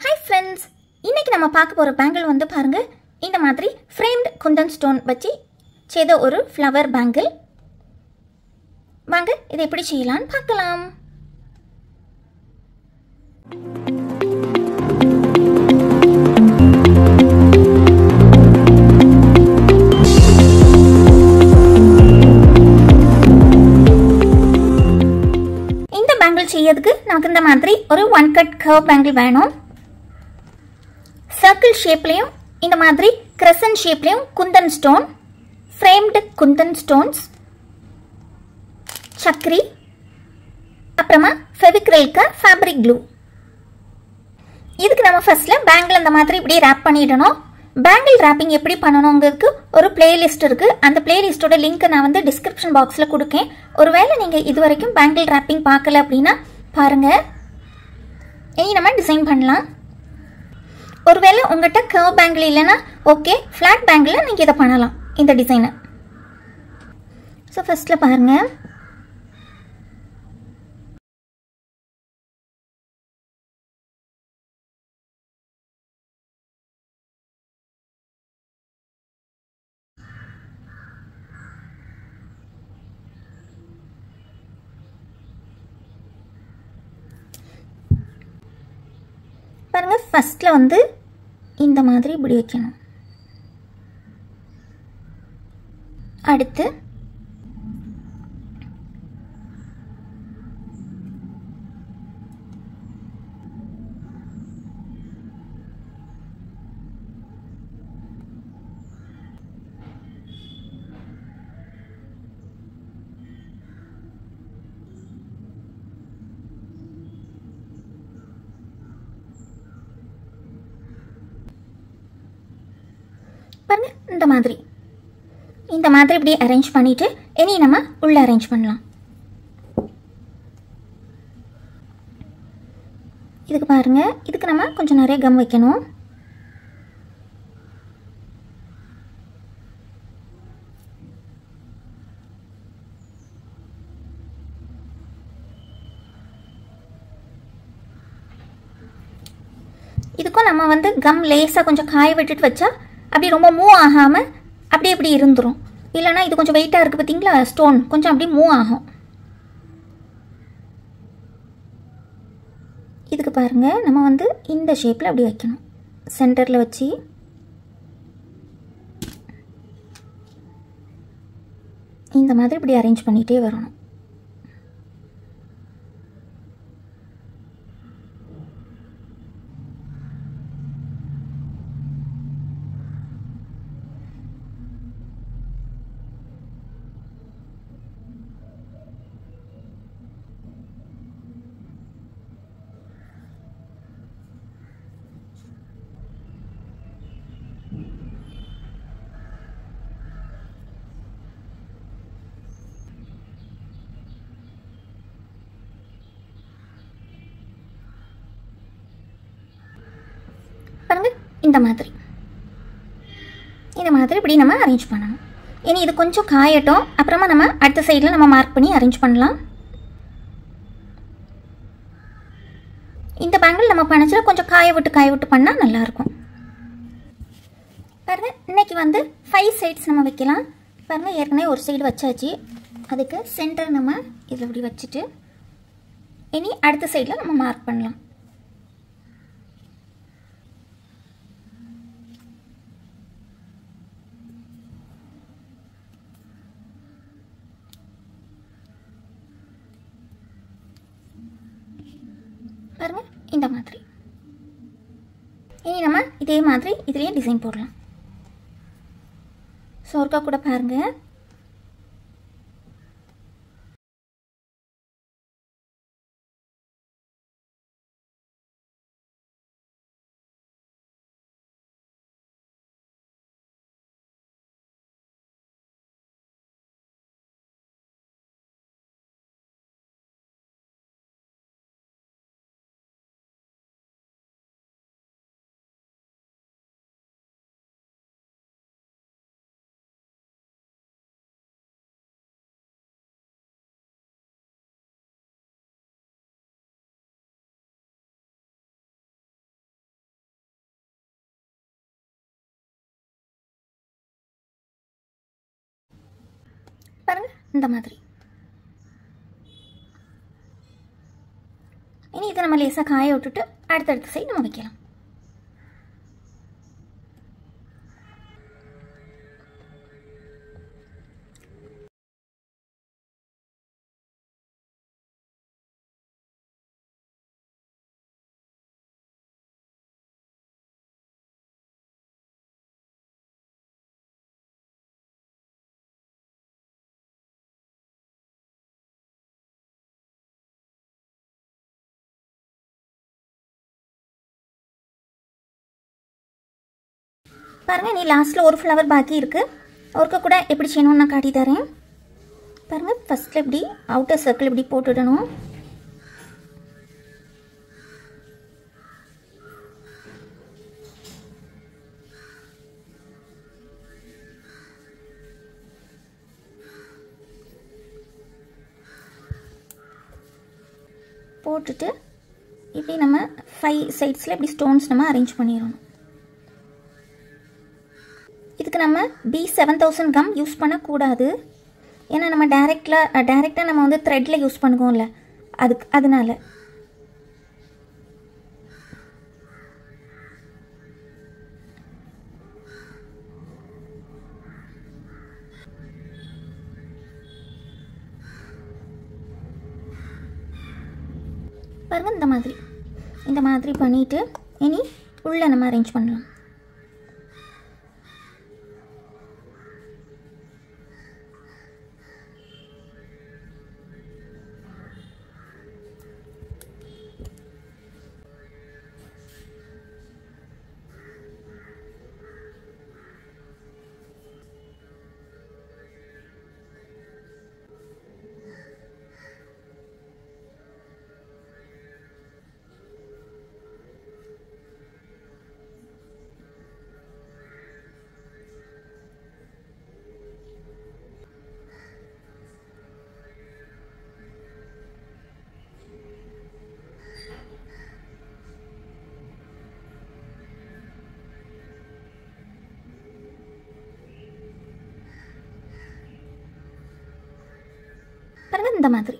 Hi friends, இன்னைக்கு நம்ம பார்க்க போற பேங்கிள் வந்து பாருங்க. இந்த மாதிரி framed குந்தன் ஸ்டோன் வச்சு செய்த ஒரு flower பேங்கிள். வாங்க இதை எப்படி செய்யலாம்னு பார்க்கலாம். இந்த பேங்கிள் செய்யறதுக்கு நமக்கு இந்த மாதிரி ஒரு 1 cut curve பேங்கிள் வேணும். Circle shape லையும் இந்த மாதிரி crescent shape லையும் Kundan stone, framed Kundan stones, Zachary, அப்புறமா ஃபெவிக்ரில்க்கு ஃபேப்ரிக் க்ளூ. இதுக்கு நம்ம ஃபர்ஸ்ட்ல பேங்கிள் இந்த மாதிரி இப்படி ரேப் பண்ணிடணும். பேங்கிள் ரேப்பிங் எப்படி பண்ணணுங்கிறதுக்கு ஒரு பிளேலிஸ்ட் இருக்கு. அந்த பிளேலிஸ்டோட லிங்க் நான் வந்து டிஸ்கிரிப்ஷன் பாக்ஸ்ல கொடுக்கேன். ஒருவேளை நீங்க இதுவரைக்கும் பேங்கிள் ரேப்பிங் பார்க்கல அப்படின்னா பாருங்க. இனி நம்ம டிசைன் பண்ணலாம். ஒருவேளை உங்கள்கிட்ட கர்வ் பேங்கிள் இல்லைன்னா ஓகே, ஃப்ளாட் பேங்கிளில் நீங்கள் இதை பண்ணலாம் இந்த டிசைனை. ஸோ ஃபர்ஸ்ட்டில் பாருங்க, பாருங்க ஃபர்ஸ்ட்டில் வந்து இந்த மாதிரி இப்படி வைக்கணும். அடுத்து பாருங்க இந்த மாதிரி இப்படி அரேஞ்ச் பண்ணிட்டு இனி நம்ம உள்ள அரேஞ்ச் பண்ணலாம். இதுக்கு பாருங்க, இதுக்கு நம்ம கொஞ்சம் நிறைய கம் வைக்கணும். இதுக்கும் நம்ம வந்து கம் லேசாக கொஞ்சம் காய விட்டுட்டு வச்சா அப்படி ரொம்ப மூவ் ஆகாமல் அப்படியே இப்படி இருந்துரும். இல்லைனா இது கொஞ்சம் வெயிட்டாக இருக்குது பார்த்தீங்களா, ஸ்டோன் கொஞ்சம் அப்படி மூவ் ஆகும். இதுக்கு பாருங்கள், நம்ம வந்து இந்த ஷேப்பில் அப்படி வைக்கணும். சென்டரில் வச்சு இந்த மாதிரி இப்படி அரேஞ்ச் பண்ணிகிட்டே வரணும். இந்த மாதிரி இப்படி நம்ம அரேஞ்ச் பண்ணணும். இனி இது கொஞ்சம் காயட்டும், அப்புறமா நம்ம அடுத்த சைடில் நம்ம மார்க் பண்ணி அரேஞ்ச் பண்ணலாம். இந்த பேங்கிள் நம்ம பண்ணச்சில் கொஞ்சம் காய விட்டு பண்ணால் நல்லாயிருக்கும். பாருங்க, இன்னைக்கு வந்து 5 சைட்ஸ் நம்ம வைக்கலாம். பாருங்கள், ஏற்கனவே ஒரு சைடு வச்சாச்சு. அதுக்கு சென்டர் நம்ம இதில் இப்படி வச்சுட்டு இனி அடுத்த சைடில் நம்ம மார்க் பண்ணலாம். பாருங்க, இந்த மாதிரி. இனி நம்ம இதே மாதிரி இதுலேயே டிசைன் போடலாம். ஸோ ஒருக்கா கூட பாருங்கள். இந்த மாதிரி. இனி இதை நம்ம லேசாக காய விட்டுட்டு அடுத்தடுத்த சைடு நம்ம வைக்கலாம். பாருங்கள், நீ லாஸ்ட்டில் ஒரு ஃப்ளவர் பாக்கி இருக்குது. ஒருக்க கூட எப்படி செய்யணும்னு நான் காட்டி தரேன். பாருங்கள், ஃபஸ்ட்டில் இப்படி அவுட்டர் சர்க்கிள் இப்படி போட்டுடணும். போட்டுட்டு இப்படி நம்ம 5 சைட்ஸில் இப்படி ஸ்டோன்ஸ் நம்ம அரேஞ்ச் பண்ணிடணும். இதுக்கு நம்ம B7000 கம் யூஸ் பண்ணக்கூடாது. ஏன்னா நம்ம டேரெக்டாக நம்ம வந்து த்ரெட்டில் யூஸ் பண்ணுவோம்ல, அதனால. பாருங்கள், இந்த மாதிரி பண்ணிவிட்டு இனி உள்ளே நம்ம அரேஞ்ச் பண்ணலாம். பாருங்கள், இந்த மாதிரி.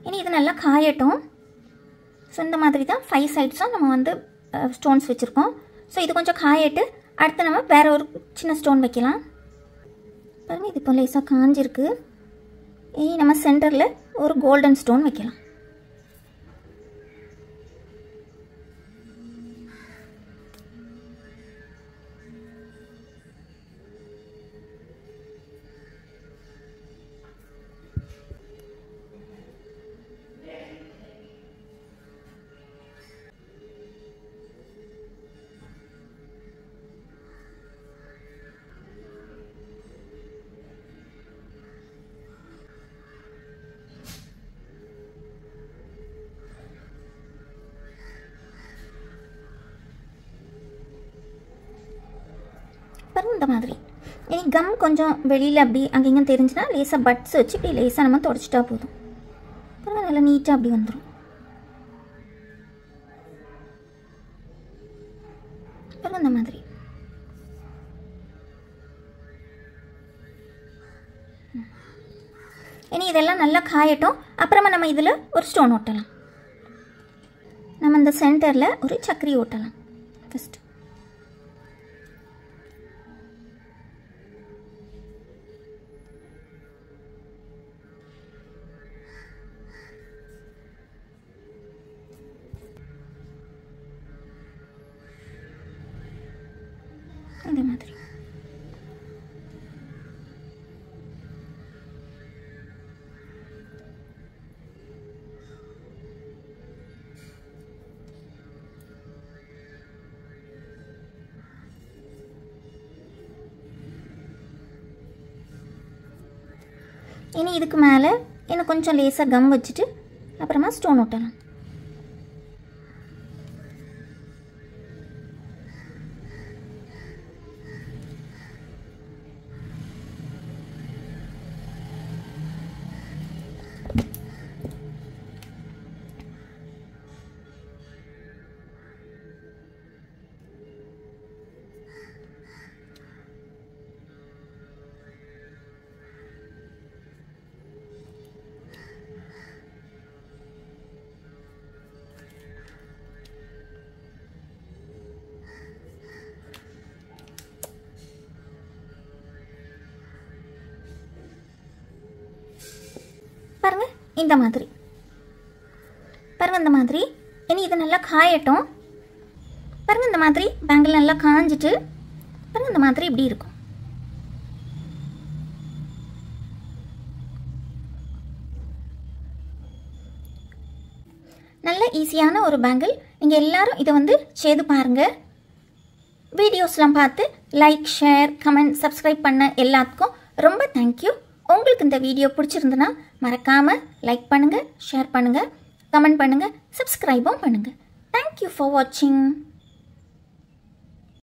இனி இது நல்லா காயட்டும். ஸோ இந்த மாதிரி தான் 5 சைட்ஸும் நம்ம வந்து ஸ்டோன்ஸ் வச்சுருக்கோம். ஸோ இது கொஞ்சம் காயட்டு அடுத்து நம்ம வேறு ஒரு சின்ன ஸ்டோன் வைக்கலாம். பாருங்கள், இது இப்போ லேசாக காஞ்சிருக்கு. இனி நம்ம சென்டரில் ஒரு கோல்டன் ஸ்டோன் வைக்கலாம். பாருங்கள், இந்த மாதிரி. இனி கம் கொஞ்சம் வெளியில் அப்படி அங்கேங்க தெரிஞ்சுன்னா லேசாக பட்ஸ் வச்சு இப்படி லேசாக நம்ம தொடச்சிட்டா போதும். பாருங்கள், நல்லா நீட்டாக அப்படி வந்துடும். பாருங்கள், இந்த மாதிரி. இனி இதெல்லாம் நல்லா காயட்டும். அப்புறமா நம்ம இதில் ஒரு ஸ்டோன் ஒட்டலாம். நம்ம இந்த சென்டரில் ஒரு சக்கரி ஒட்டலாம் ஃபஸ்ட்டு. இந்த மாதிரி. இனி இதுக்கு மேலே இன்னும் கொஞ்சம் லேசாக கம் வச்சுட்டு அப்புறமா ஸ்டோன் ஒட்டலாம். இந்த மாதிரி பாருங்க. இந்த மாதிரி இனி இது நல்லா காயட்டும். பாருங்க இந்த மாதிரி பேங்கிள் நல்லா காஞ்சிட்டு பாருங்க இந்த மாதிரி இப்படி இருக்கும். நல்ல ஈஸியான ஒரு பேங்கிள். நீங்கள் எல்லாரும் இதை வந்து செய்து பாருங்கள். வீடியோஸ்லாம் பார்த்து லைக், ஷேர், கமெண்ட், சப்ஸ்கிரைப் பண்ண எல்லாத்துக்கும் ரொம்ப தேங்க்யூ. உங்களுக்கு இந்த வீடியோ பிடிச்சிருந்துன்னா மறக்காமல் லைக் பண்ணுங்கள், ஷேர் பண்ணுங்கள், கமெண்ட் பண்ணுங்கள், சப்ஸ்கிரைபும் பண்ணுங்கள். தேங்க்யூ ஃபார் வாட்சிங்.